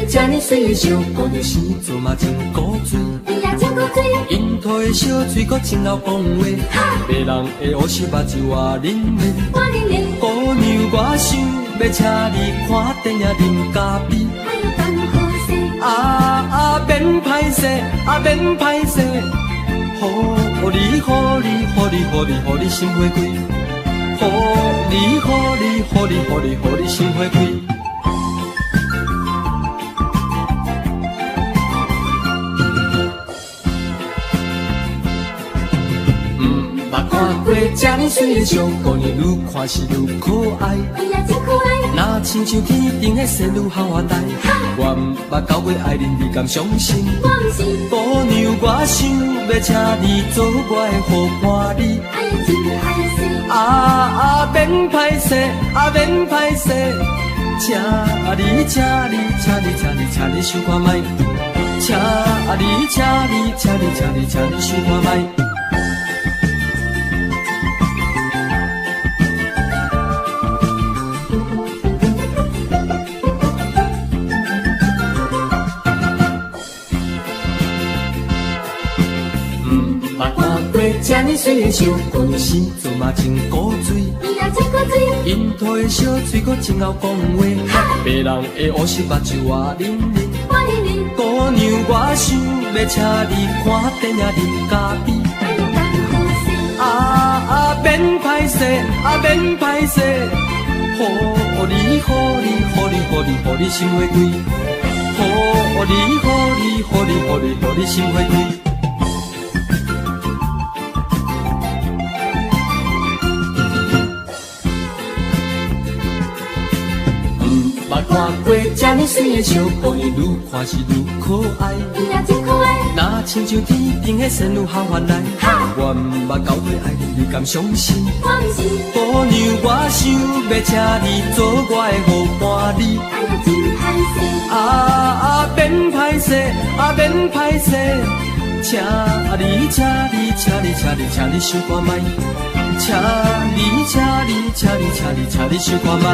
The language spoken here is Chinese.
这呢水的烧，姑娘生做嘛真古锥。你呀真古锥，樱桃的小水阁真老讲话，别人的乌丝目睭我忍忍。我忍忍，姑娘我想要请你看电影啉咖啡。哎呦真好势，免歹势，免歹势，予你心花开，予你心花开。捌看过这呢水的烧，姑娘愈看是愈可爱。你呀真可爱，若亲像天顶的仙女好我待，我毋捌交过爱人，你敢相信？我毋信，姑娘我想要请你做我的好伴侣。哎呦真歹势，免歹势，免歹势，请你想看卖，请你想看卖。捌看过这呢水的烧，姑娘生做嘛真古锥。你呀真古锥，樱桃的小嘴阁真晓讲话，别人的乌丝目睭我忍忍。我忍忍，姑娘我想要请你看电影啉咖啡。哎呦真好势，免歹势，免歹势，予你心花开，予你心花开。捌看过这呢水的烧，姑娘愈看是愈可爱。你呀真可爱，若亲像天顶的仙女好原来，我毋捌交过爱人，你敢相信？我毋信，姑娘我想要请你做我的好伴侣。哎呦真歹势，免歹势，免歹势，请你想看卖，请你想看卖。